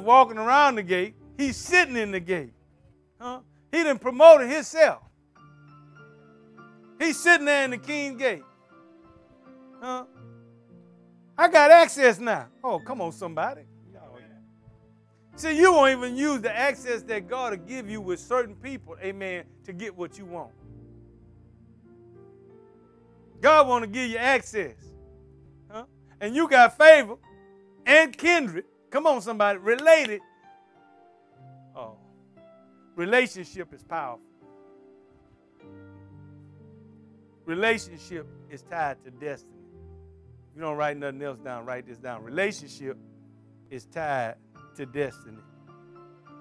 walking around the gate, he's sitting in the gate. Huh? He done promoted himself. He's sitting there in the king's gate. Huh? I got access now. Oh, come on, somebody. See, you won't even use the access that God will give you with certain people, amen, to get what you want. God want to give you access. Huh? And you got favor and kindred. Come on, somebody. Related. Oh. Relationship is powerful. Relationship is tied to destiny. You don't write nothing else down. Write this down. Relationship is tied to destiny.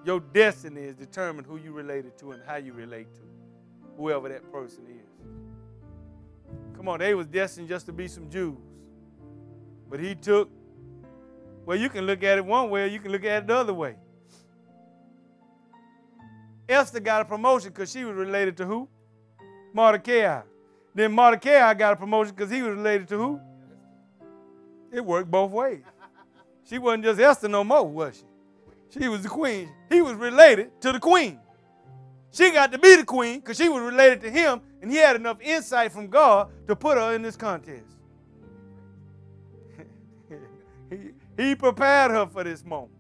Your destiny is determined who you related to and how you relate to whoever that person is. Come on, they was destined just to be some Jews. But he took, well, you can look at it one way or you can look at it the other way. Esther got a promotion because she was related to who? Mordecai. Then Mordecai got a promotion because he was related to who? It worked both ways. She wasn't just Esther no more, was she? She was the queen. He was related to the queen. She got to be the queen because she was related to him, and he had enough insight from God to put her in this contest. He prepared her for this moment.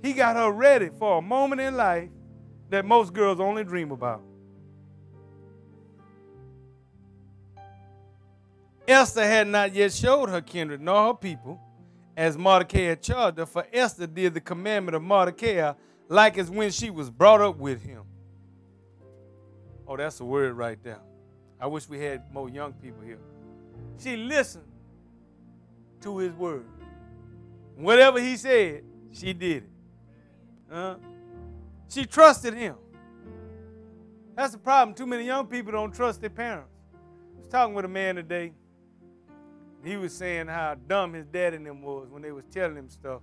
He got her ready for a moment in life that most girls only dream about. Esther had not yet showed her kindred nor her people, as Mordecai had charged her, for Esther did the commandment of Mordecai like as when she was brought up with him. Oh, that's a word right there. I wish we had more young people here. She listened to his word. Whatever he said, she did it. She trusted him. That's the problem. Too many young people don't trust their parents. I was talking with a man today. He was saying how dumb his dad and them was when they was telling him stuff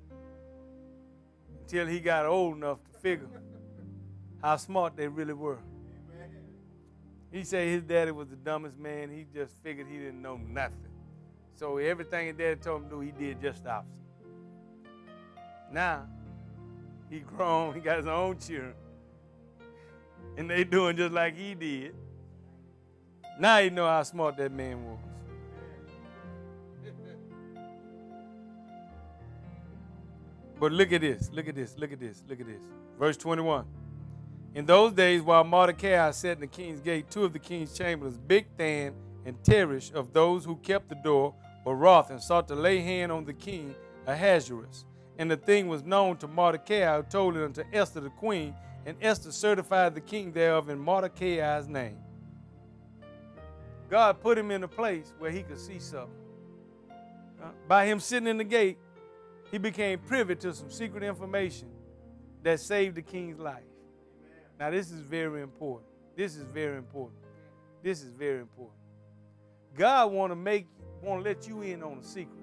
until he got old enough to figure how smart they really were. He said his daddy was the dumbest man. He just figured he didn't know nothing. So everything his daddy told him to do, he did just the opposite. Now, he grown, he got his own children, and they doing just like he did. Now you know how smart that man was. But look at this, look at this, look at this, look at this. Verse 21. In those days, while Mordecai sat in the king's gate, two of the king's chamberlains, Bigthan and Teresh, of those who kept the door, were wroth and sought to lay hand on the king Ahasuerus. And the thing was known to Mordecai, who told it unto Esther the queen, and Esther certified the king thereof in Mordecai's name. God put him in a place where he could see something. By him sitting in the gate, he became privy to some secret information that saved the king's life. Now, this is very important. This is very important. This is very important. God want to let you in on a secret.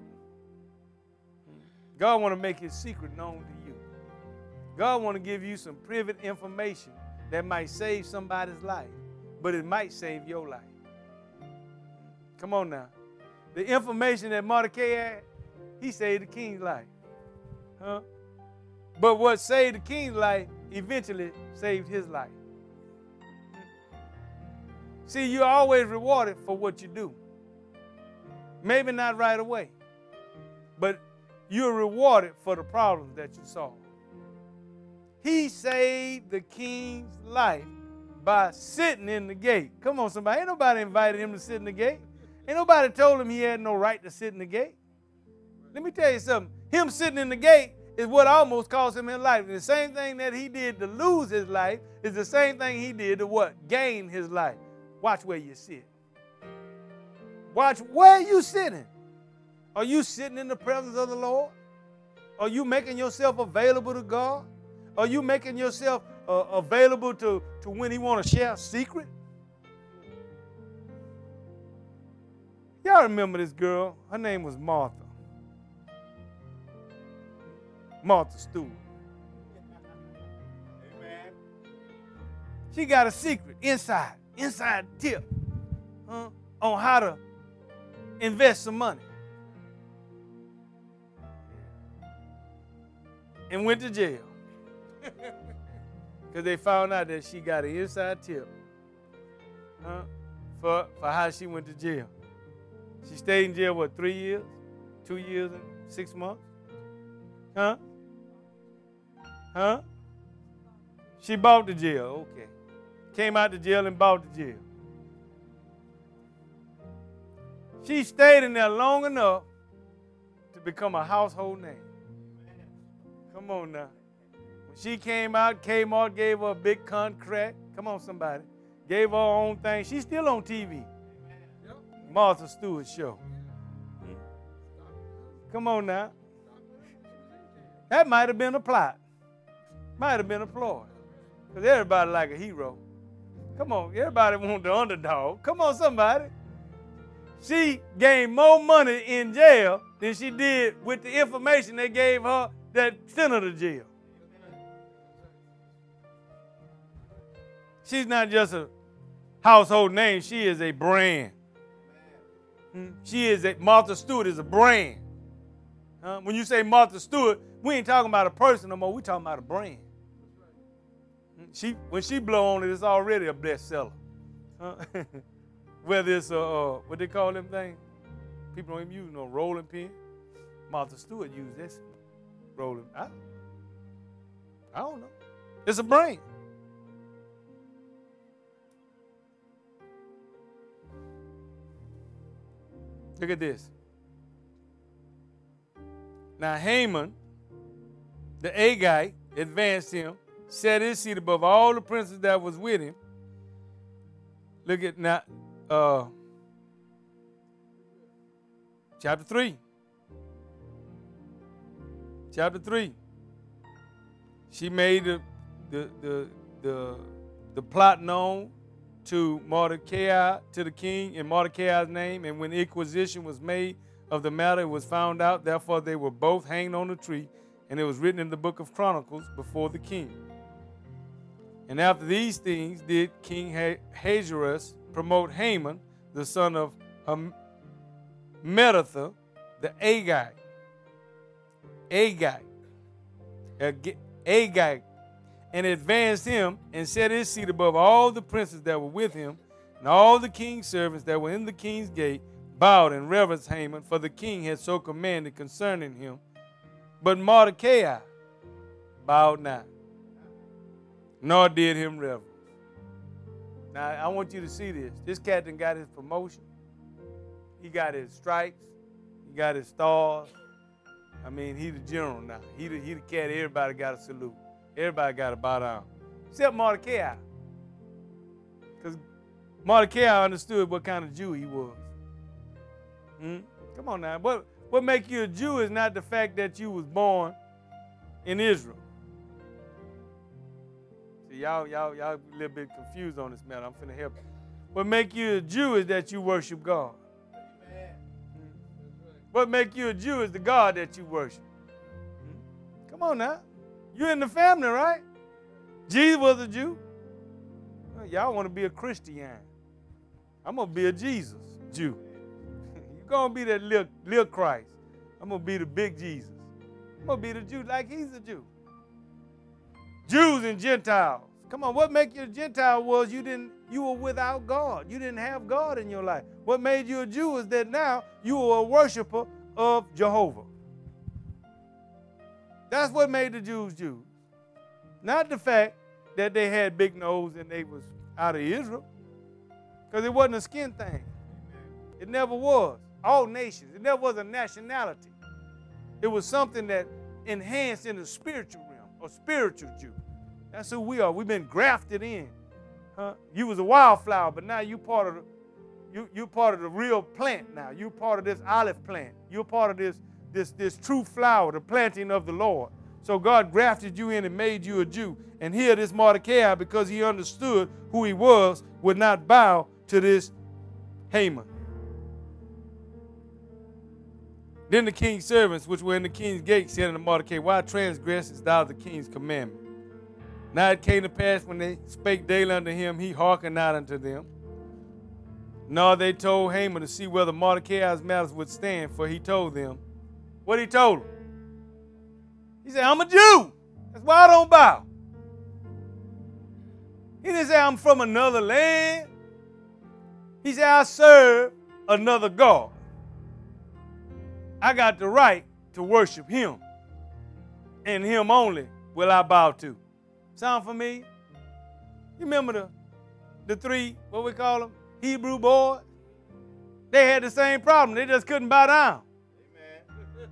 God want to make his secret known to you. God want to give you some private information that might save somebody's life, but it might save your life. Come on now. The information that Mordecai had, he saved the king's life. Huh? But what saved the king's life eventually saved his life. See, you're always rewarded for what you do. Maybe not right away, but you're rewarded for the problems that you solve. He saved the king's life by sitting in the gate. Come on, somebody. Ain't nobody invited him to sit in the gate. Ain't nobody told him he had no right to sit in the gate. Let me tell you something. Him sitting in the gate is what almost cost him his life. And the same thing that he did to lose his life is the same thing he did to what? Gain his life. Watch where you sit. Watch where you sitting. Are you sitting in the presence of the Lord? Are you making yourself available to God? Are you making yourself available to when he want to share a secret? Y'all remember this girl? Her name was Martha. Martha Stewart. Amen. She got a secret inside tip on how to invest some money. and went to jail. Because they found out that she got an inside tip for how she went to jail. She stayed in jail, what, 3 years? 2 years and 6 months? Huh? Huh? She bought the jail, okay. Came out the jail and bought the jail. She stayed in there long enough to become a household name. Come on now. When she came out, Kmart gave her a big contract. Come on, somebody. Gave her own thing. She's still on TV. Martha Stewart show. Come on now. That might have been a plot. Might have been a ploy. Because everybody like a hero. Come on, everybody want the underdog. Come on, somebody. She gained more money in jail than she did with the information they gave her that sent her to jail. She's not just a household name. She is a brand. Martha Stewart is a brand. When you say Martha Stewart, we ain't talking about a person no more. We talking about a brand. When she blow on it, it's already a bestseller. Whether it's what they call them things, people don't even use no rolling pin. Martha Stewart used this rolling. I don't know. It's a brand. Look at this. Now Haman, the Agagite, advanced him, set his seat above all the princes that was with him. Look at now, chapter 3. Chapter 3. She made the plot known to Mordecai, to the king, in Mordecai's name, and when inquisition was made of the matter, it was found out. Therefore, they were both hanged on a tree, and it was written in the book of Chronicles before the king. And after these things did King Ahasuerus promote Haman, the son of Medatha, the Agagite, and advanced him and set his seat above all the princes that were with him, and all the king's servants that were in the king's gate bowed and reverenced Haman, for the king had so commanded concerning him. But Mordecai bowed not, nor did him reverence. Now, I want you to see this. This captain got his promotion. He got his stripes. He got his stars. I mean, he the general now. He the cat everybody got to salute. Everybody got to bow down. Except Mordecai. Because Mordecai understood what kind of Jew he was. Come on now. What makes you a Jew is not the fact that you was born in Israel. See, y'all a little bit confused on this matter. I'm finna help you. What makes you a Jew is that you worship God. What makes you a Jew is the God that you worship. Come on now. You're in the family, right? Jesus was a Jew. Well, y'all want to be a Christian. I'm going to be a Jesus Jew. You're going to be that little Christ. I'm going to be the big Jesus. I'm going to be the Jew like he's a Jew. Jews and Gentiles. Come on, what made you a Gentile was you were without God. You didn't have God in your life. What made you a Jew is that now you were a worshiper of Jehovah. That's what made the Jews Jews. Not the fact that they had big nose and they was out of Israel. Because it wasn't a skin thing. It never was. All nations. It never was a nationality. It was something that enhanced in the spiritual realm, or spiritual Jew. That's who we are. We've been grafted in. You was a wildflower, but now you part of the real plant now. You're part of this olive plant. You're part of this true flower, the planting of the Lord. So God grafted you in and made you a Jew. And here this Mordecai, because he understood who he was, would not bow to this Haman. Then the king's servants, which were in the king's gate, said unto Mordecai, why transgressest thou the king's commandment? Now it came to pass when they spake daily unto him, he hearkened not unto them. Nor they told Haman to see whether Mordecai's matters would stand, for he told them. What he told them? He said, I'm a Jew. That's why I don't bow. He didn't say I'm from another land. He said, I serve another God. I got the right to worship him. And him only will I bow to. Sound familiar? You remember the three, what we call them, Hebrew boys? They had the same problem. They just couldn't bow down. Amen.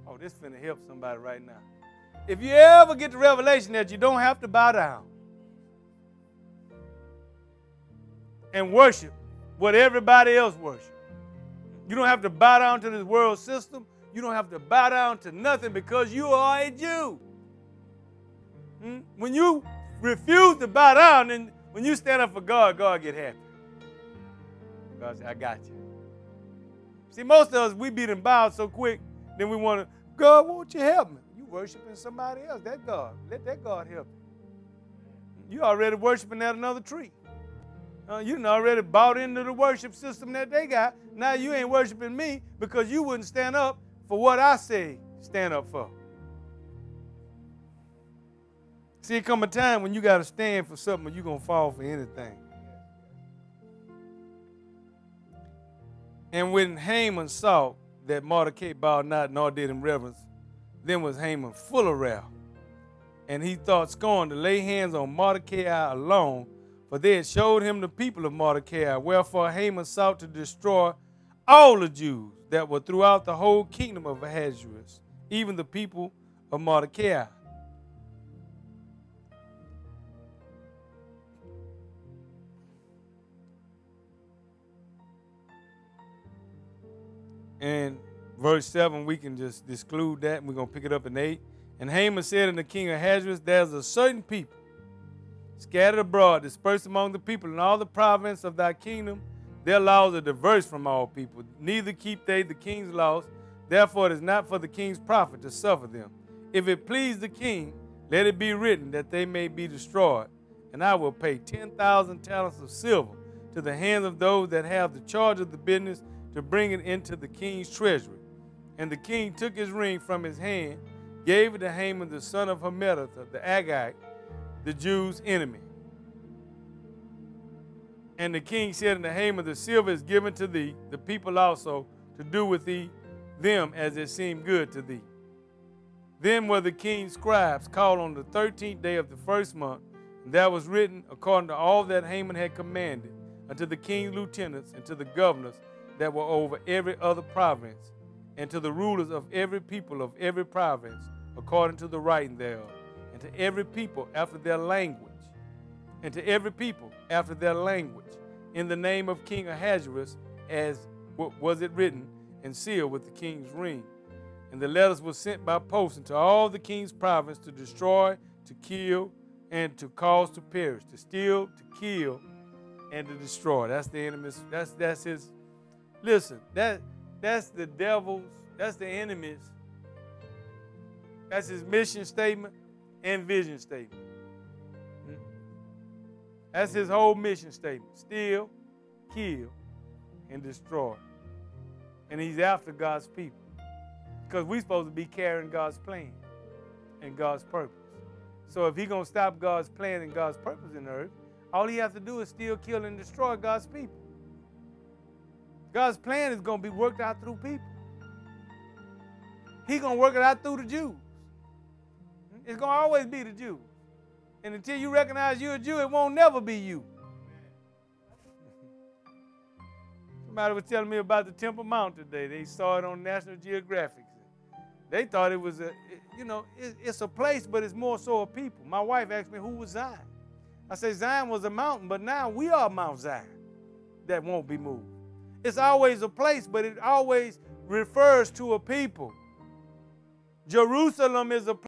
Oh, this finna help somebody right now. If you ever get the revelation that you don't have to bow down and worship what everybody else worships. You don't have to bow down to this world system. You don't have to bow down to nothing because you are a Jew. When you refuse to bow down, and when you stand up for God, God get happy. God said, I got you. See, most of us, we be them bowed so quick, then we want to, God, won't you help me? You worshiping somebody else, that God. Let that God help you. You already worshiping at another tree. You done already bought into the worship system that they got. Now you ain't worshiping me because you wouldn't stand up for what I say stand up for. See, it come a time when you got to stand for something or you're going to fall for anything. And when Haman saw that Mordecai bowed not nor did him reverence, then was Haman full of wrath. And he thought scorn to lay hands on Mordecai alone, for they had showed him the people of Mordecai. Wherefore Haman sought to destroy all the Jews that were throughout the whole kingdom of Ahasuerus, even the people of Mordecai. And verse 7, we can just exclude that, and we're going to pick it up in 8. And Haman said unto King Ahasuerus, there's a certain people scattered abroad, dispersed among the people in all the province of thy kingdom. Their laws are diverse from all people. Neither keep they the king's laws. Therefore it is not for the king's profit to suffer them. If it please the king, let it be written that they may be destroyed. And I will pay 10,000 talents of silver to the hands of those that have the charge of the business to bring it into the king's treasury. And the king took his ring from his hand, gave it to Haman the son of Hammedatha, the Agagite, the Jews' enemy. And the king said unto Haman, the silver is given to thee, the people also, to do with thee them as it seemed good to thee. Then were the king's scribes called on the 13th day of the first month, and that was written according to all that Haman had commanded, unto the king's lieutenants and to the governors that were over every other province, and to the rulers of every people of every province, according to the writing thereof, and to every people after their language, and to every people after their language, in the name of King Ahasuerus, as was it written, and sealed with the king's ring. And the letters were sent by post into all the king's province to destroy, to kill, and to cause to perish, to steal, to kill, and to destroy. That's the enemy's, that's his. Listen, that's the devil's, that's the enemy's, that's his mission statement and vision statement. That's his whole mission statement. Steal, kill, and destroy. And he's after God's people. Because we're supposed to be carrying God's plan and God's purpose. So if he's going to stop God's plan and God's purpose in the earth, all he has to do is steal, kill, and destroy God's people. God's plan is going to be worked out through people. He's going to work it out through the Jews. It's going to always be the Jews. And until you recognize you're a Jew, it won't never be you. Somebody was telling me about the Temple Mount today. They saw it on National Geographic. They thought it was it's a place, but it's more so a people. My wife asked me, who was Zion? I said, Zion was a mountain, but now we are Mount Zion that won't be moved. It's always a place, but it always refers to a people. Jerusalem is a place.